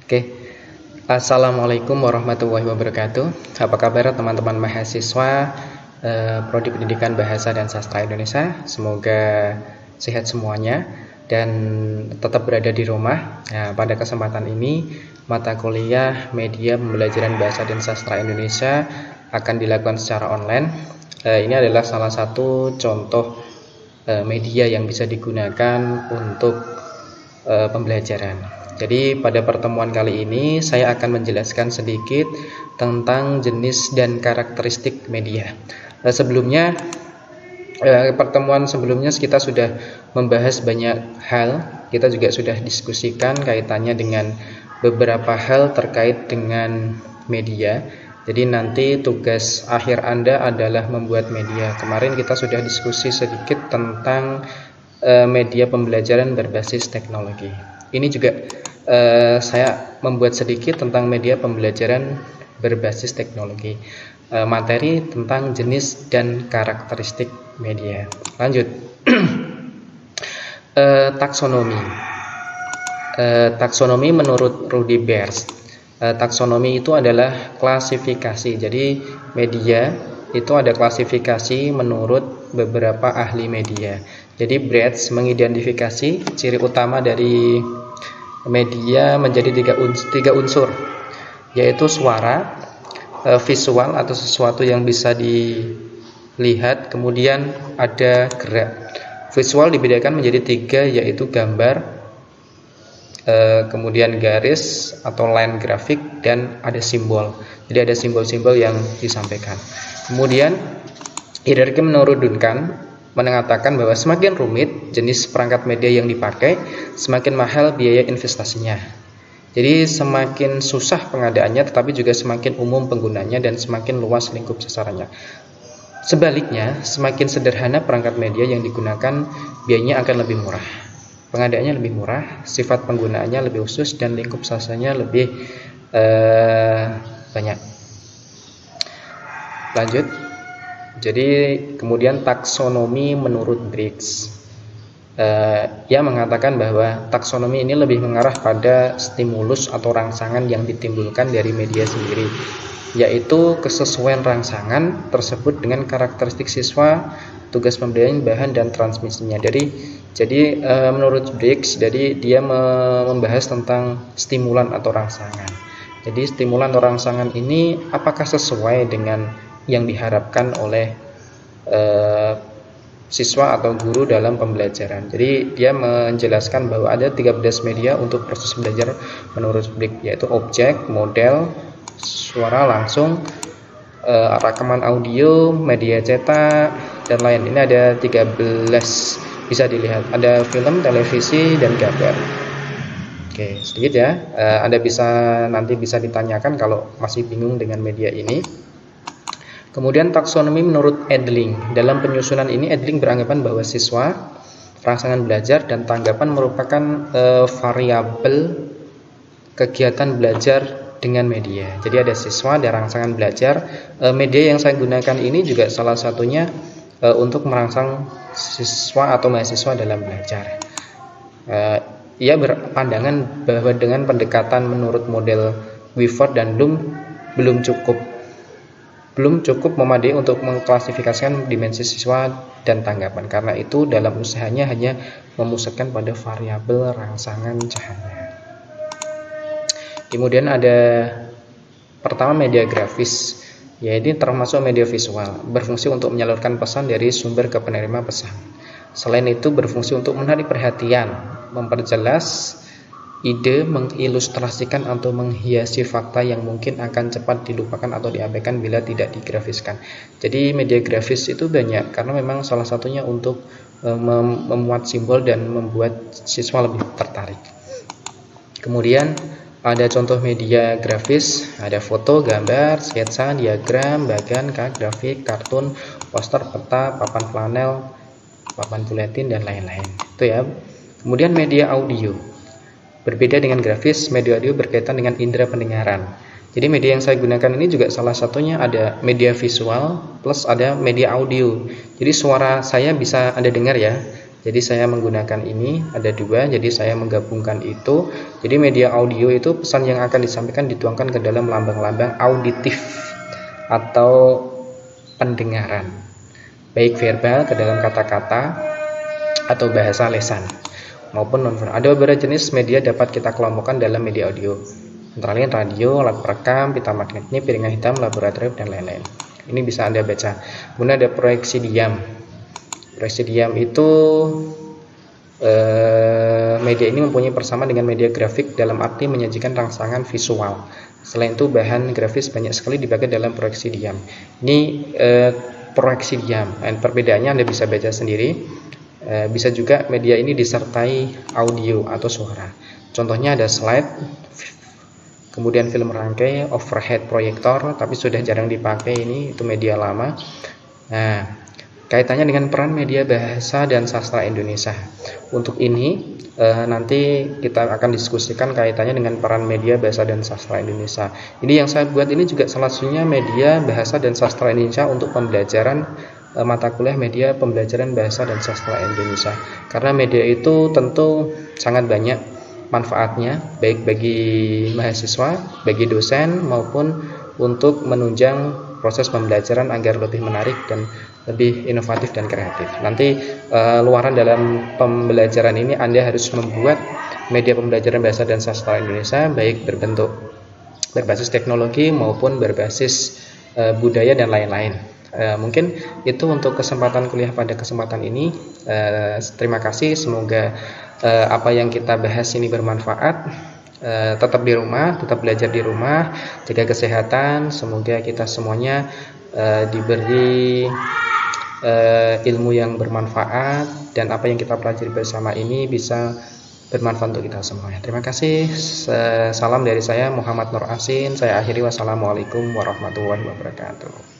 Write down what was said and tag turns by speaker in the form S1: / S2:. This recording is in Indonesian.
S1: Oke, Assalamualaikum warahmatullahi wabarakatuh. Apa kabar teman-teman mahasiswa Prodi Pendidikan Bahasa dan Sastra Indonesia? Semoga sehat semuanya dan tetap berada di rumah. Nah, pada kesempatan ini, mata kuliah Media Pembelajaran Bahasa dan Sastra Indonesia akan dilakukan secara online. Ini adalah salah satu contoh media yang bisa digunakan untuk pembelajaran. Jadi pada pertemuan kali ini saya akan menjelaskan sedikit tentang jenis dan karakteristik media. Sebelumnya pertemuan sebelumnya kita sudah membahas banyak hal. Kita juga sudah diskusikan kaitannya dengan beberapa hal terkait dengan media. Jadi nanti tugas akhir Anda adalah membuat media. Kemarin kita sudah diskusi sedikit tentang media pembelajaran berbasis teknologi. Ini juga saya membuat sedikit tentang media pembelajaran berbasis teknologi, materi tentang jenis dan karakteristik media. Lanjut. Taksonomi. Taksonomi menurut Rudy Beers. Taksonomi itu adalah klasifikasi. Jadi media itu ada klasifikasi menurut beberapa ahli media. Jadi Beers mengidentifikasi ciri utama dari media menjadi tiga unsur, yaitu suara, visual atau sesuatu yang bisa dilihat, kemudian ada gerak. Visual dibedakan menjadi tiga, yaitu gambar, kemudian garis atau line grafik, dan ada simbol. Jadi ada simbol-simbol yang disampaikan. Kemudian hierarki menurut Duncan mengatakan bahwa semakin rumit jenis perangkat media yang dipakai, semakin mahal biaya investasinya. Jadi semakin susah pengadaannya, tetapi juga semakin umum penggunanya dan semakin luas lingkup sasarannya. Sebaliknya, semakin sederhana perangkat media yang digunakan, biayanya akan lebih murah. Pengadaannya lebih murah, sifat penggunaannya lebih khusus, dan lingkup sasarannya lebih banyak. Lanjut. Jadi kemudian taksonomi menurut Briggs, ia mengatakan bahwa taksonomi ini lebih mengarah pada stimulus atau rangsangan yang ditimbulkan dari media sendiri, yaitu kesesuaian rangsangan tersebut dengan karakteristik siswa, tugas pembelajaran, bahan, dan transmisinya. Jadi menurut Briggs, jadi dia membahas tentang stimulan atau rangsangan. Jadi stimulan atau rangsangan ini apakah sesuai dengan yang diharapkan oleh siswa atau guru dalam pembelajaran. Jadi dia menjelaskan bahwa ada 13 media untuk proses belajar menurut Briggs, yaitu objek, model, suara langsung, rekaman audio, media cetak, dan lain. Ini ada 13, bisa dilihat. Ada film, televisi, dan gambar. Oke, sedikit ya. Anda nanti bisa ditanyakan kalau masih bingung dengan media ini. Kemudian taksonomi menurut Edling. Dalam penyusunan ini Edling beranggapan bahwa siswa, rangsangan belajar, dan tanggapan merupakan variabel kegiatan belajar dengan media. Jadi ada siswa, ada rangsangan belajar. Media yang saya gunakan ini juga salah satunya untuk merangsang siswa atau mahasiswa dalam belajar. Ia berpandangan bahwa dengan pendekatan menurut model Weaver dan Bloom belum cukup memadai untuk mengklasifikasikan dimensi siswa dan tanggapan. Karena itu dalam usahanya hanya memusatkan pada variabel rangsangan cahaya. Kemudian ada pertama media grafis, yaitu termasuk media visual, berfungsi untuk menyalurkan pesan dari sumber ke penerima pesan. Selain itu berfungsi untuk menarik perhatian, memperjelas ide, mengilustrasikan atau menghiasi fakta yang mungkin akan cepat dilupakan atau diabaikan bila tidak digrafiskan. Jadi media grafis itu banyak karena memang salah satunya untuk memuat simbol dan membuat siswa lebih tertarik. Kemudian ada contoh media grafis, ada foto, gambar, sketsa, diagram, bagan, grafik, kartun, poster, peta, papan flanel, papan buletin, dan lain-lain. Itu ya. Kemudian media audio. Berbeda dengan grafis, media audio berkaitan dengan indera pendengaran. Jadi media yang saya gunakan ini juga salah satunya ada media visual plus ada media audio. Jadi suara saya bisa Anda dengar ya. Jadi saya menggunakan ini ada dua, jadi saya menggabungkan itu. Jadi media audio itu pesan yang akan disampaikan dituangkan ke dalam lambang-lambang auditif atau pendengaran, baik verbal ke dalam kata-kata atau bahasa lisan maupun non-verbal. Ada beberapa jenis media dapat kita kelompokkan dalam media audio, antara lain radio, alat perekam, pita magnetik, piringan hitam, laboratorium, dan lain-lain. Ini bisa Anda baca. Kemudian ada proyeksi diam. Proyeksi diam itu media ini mempunyai persamaan dengan media grafik dalam arti menyajikan rangsangan visual. Selain itu bahan grafis banyak sekali dipakai dalam proyeksi diam. Ini proyeksi diam. Dan perbedaannya Anda bisa baca sendiri. Bisa juga media ini disertai audio atau suara. Contohnya ada slide, kemudian film rangkai, overhead proyektor, tapi sudah jarang dipakai, ini itu media lama. Nah, kaitannya dengan peran media bahasa dan sastra Indonesia. Untuk ini nanti kita akan diskusikan kaitannya dengan peran media bahasa dan sastra Indonesia. Ini yang saya buat ini juga salah satunya media bahasa dan sastra Indonesia untuk pembelajaran mata kuliah media pembelajaran bahasa dan sastra Indonesia. Karena media itu tentu sangat banyak manfaatnya, baik bagi mahasiswa, bagi dosen, maupun untuk menunjang proses pembelajaran agar lebih menarik dan lebih inovatif dan kreatif. Nanti luaran dalam pembelajaran ini Anda harus membuat media pembelajaran bahasa dan sastra Indonesia, baik berbasis teknologi maupun berbasis budaya dan lain-lain. Mungkin itu untuk kesempatan kuliah pada kesempatan ini. Terima kasih, semoga apa yang kita bahas ini bermanfaat. Tetap di rumah, tetap belajar di rumah, jaga kesehatan. Semoga kita semuanya diberi ilmu yang bermanfaat, dan apa yang kita pelajari bersama ini bisa bermanfaat untuk kita semuanya. Terima kasih. Salam dari saya Muhammad Nur Asin. Saya akhiri, wassalamualaikum warahmatullahi wabarakatuh.